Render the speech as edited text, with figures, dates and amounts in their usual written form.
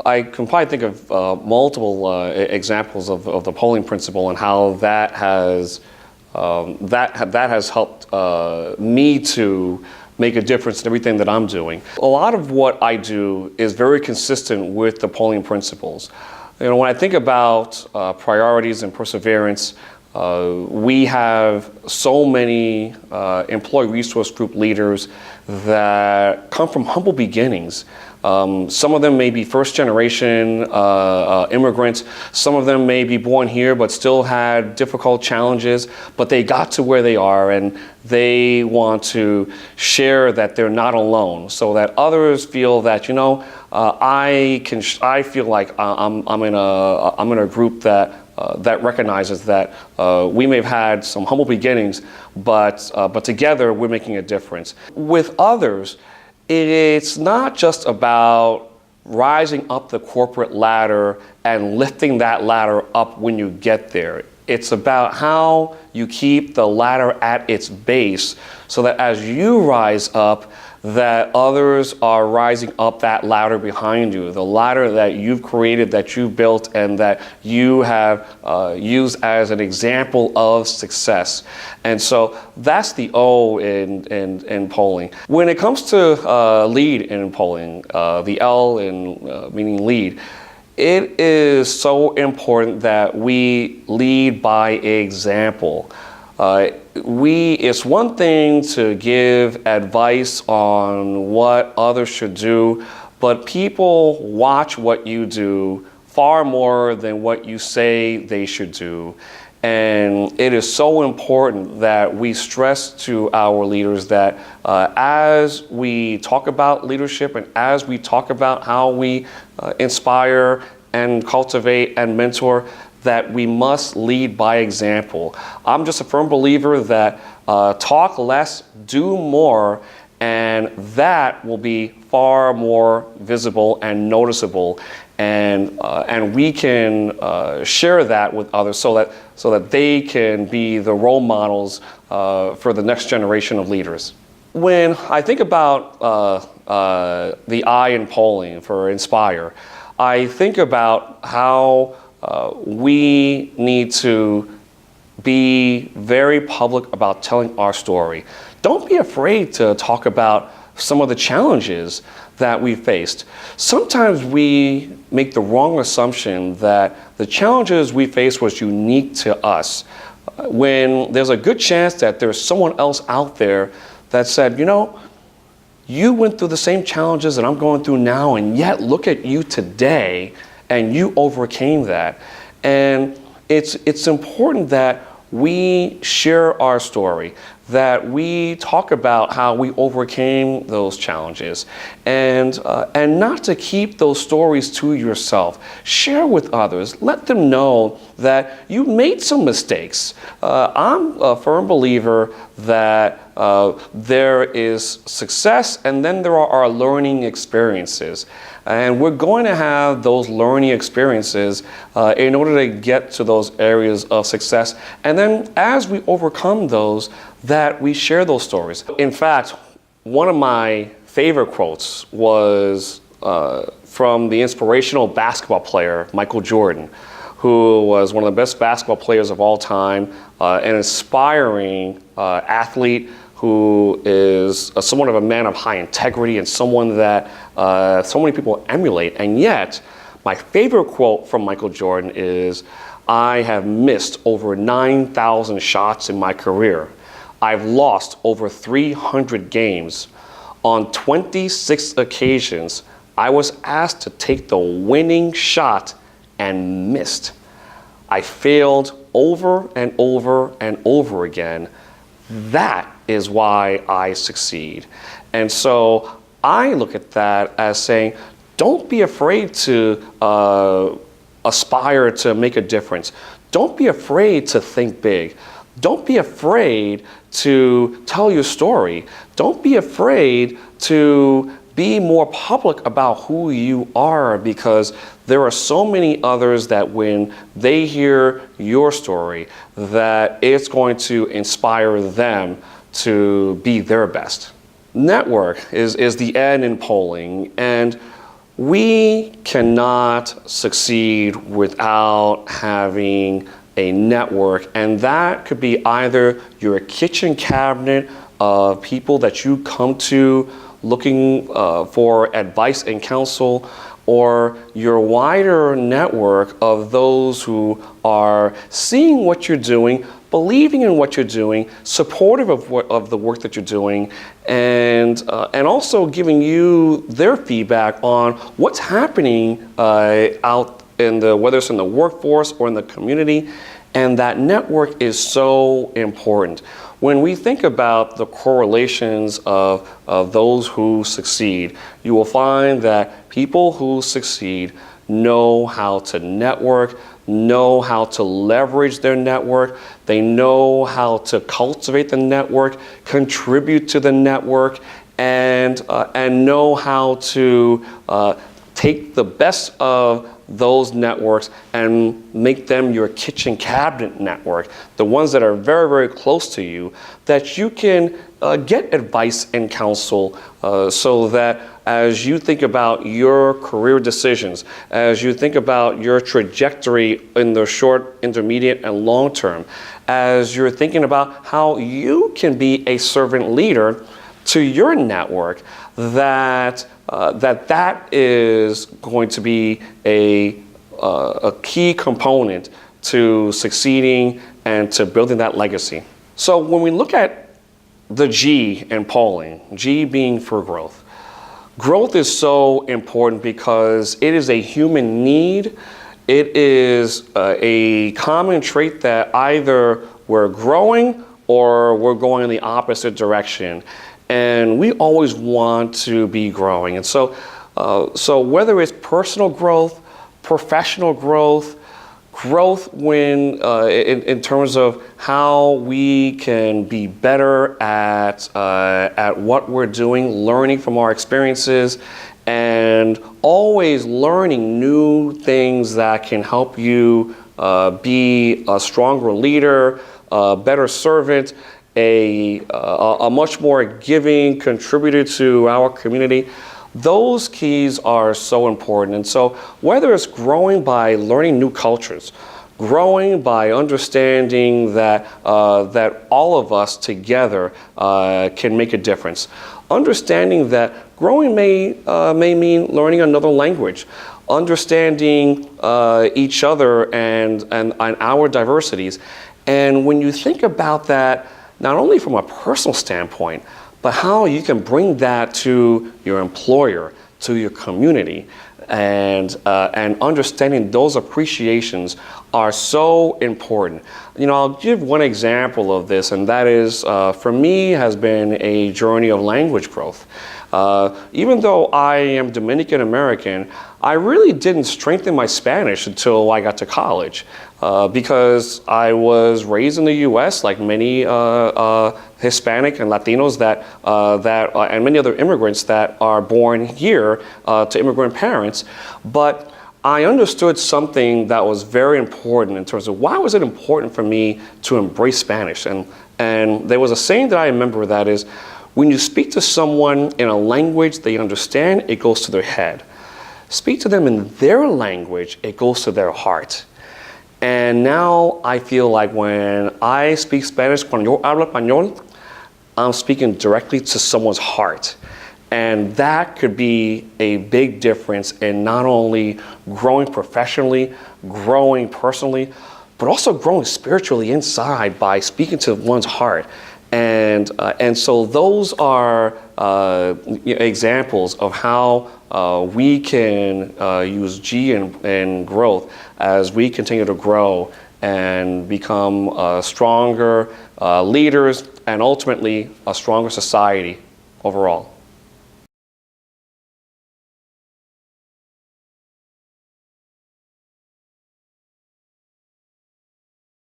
I can probably think of multiple examples of the polling principle and how that has helped me to make a difference in everything that I'm doing. A lot of what I do is very consistent with the polling principles. You know, when I think about priorities and perseverance, we have so many employee resource group leaders that come from humble beginnings. Some of them may be first generation immigrants. Some of them may be born here but still had difficult challenges, but they got to where they are and they want to share that they're not alone so that others feel that, you know, I feel like I'm in a group that that recognizes that we may have had some humble beginnings, but together we're making a difference. With others, it's not just about rising up the corporate ladder and lifting that ladder up when you get there. It's about how you keep the ladder at its base so that as you rise up, that others are rising up that ladder behind you, the ladder that you've created, that you've built, and that you have used as an example of success. And so that's the O in polling. When it comes to lead in polling, the L in meaning lead, it is so important that we lead by example. It's one thing to give advice on what others should do, but people watch what you do far more than what you say they should do. And it is so important that we stress to our leaders that as we talk about leadership and as we talk about how we inspire and cultivate and mentor, that we must lead by example. I'm just a firm believer that talk less, do more, and that will be far more visible and noticeable. And we can share that with others so that they can be the role models for the next generation of leaders. When I think about the I in polling for Inspire, I think about how we need to be very public about telling our story. Don't be afraid to talk about some of the challenges that we faced. Sometimes we make the wrong assumption that the challenges we faced was unique to us, when there's a good chance that there's someone else out there that said, you know, you went through the same challenges that I'm going through now, and yet look at you today, and you overcame that. And it's important that we share our story, that we talk about how we overcame those challenges, and not to keep those stories to yourself. Share with others. Let them know that you made some mistakes. I'm a firm believer that there is success and then there are our learning experiences. And we're going to have those learning experiences in order to get to those areas of success. And then as we overcome those, that we share those stories. In fact, one of my favorite quotes was from the inspirational basketball player, Michael Jordan, who was one of the best basketball players of all time, an inspiring athlete who is somewhat of a man of high integrity and someone that so many people emulate. And yet, my favorite quote from Michael Jordan is, "I have missed over 9,000 shots in my career. I've lost over 300 games. On 26 occasions, I was asked to take the winning shot and missed. I failed over and over and over again. That is why I succeed." And so I look at that as saying, don't be afraid to aspire to make a difference. Don't be afraid to think big. Don't be afraid to tell your story. Don't be afraid to be more public about who you are, because there are so many others that when they hear your story, that it's going to inspire them to be their best. Network is the N in polling, and We cannot succeed without having a network, and that could be either your kitchen cabinet of people that you come to looking for advice and counsel, or your wider network of those who are seeing what you're doing, believing in what you're doing, supportive of the work that you're doing, and also giving you their feedback on what's happening out in whether it's in the workforce or in the community. And that network is so important. When we think about the correlations of those who succeed, you will find that people who succeed know how to network, know how to leverage their network, they know how to cultivate the network, contribute to the network, and know how to take the best of those networks and make them your kitchen cabinet network, the ones that are very, very close to you, that you can get advice and counsel so that as you think about your career decisions, as you think about your trajectory in the short, intermediate, and long term, as you're thinking about how you can be a servant leader to your network, that is going to be a key component to succeeding and to building that legacy. So when we look at the G in polling, G being for growth, growth is so important because it is a human need. It is a common trait that either we're growing or we're going in the opposite direction. And we always want to be growing. And so whether it's personal growth, professional growth, growth when in terms of how we can be better at what we're doing, learning from our experiences, and always learning new things that can help you be a stronger leader, a better servant, a much more giving contributor to our community. Those keys are so important. And so whether it's growing by learning new cultures, growing by understanding that all of us together can make a difference, understanding that growing may mean learning another language, understanding each other and our diversities. And when you think about that, not only from a personal standpoint, but how you can bring that to your employer, to your community, and understanding those appreciations are so important. You know, I'll give one example of this, and that is, for me, has been a journey of language growth. Even though I am Dominican American, I really didn't strengthen my Spanish until I got to college, because I was raised in the U.S. like many Hispanic and Latinos and many other immigrants that are born here to immigrant parents. But I understood something that was very important in terms of why was it important for me to embrace Spanish. And there was a saying that I remember that is, when you speak to someone in a language they understand, it goes to their head. Speak to them in their language, it goes to their heart. And now I feel like when I speak Spanish, cuando yo hablo español, I'm speaking directly to someone's heart. And that could be a big difference in not only growing professionally, growing personally, but also growing spiritually inside by speaking to one's heart. And so those are examples of how we can use G and growth as we continue to grow and become stronger leaders and ultimately a stronger society overall.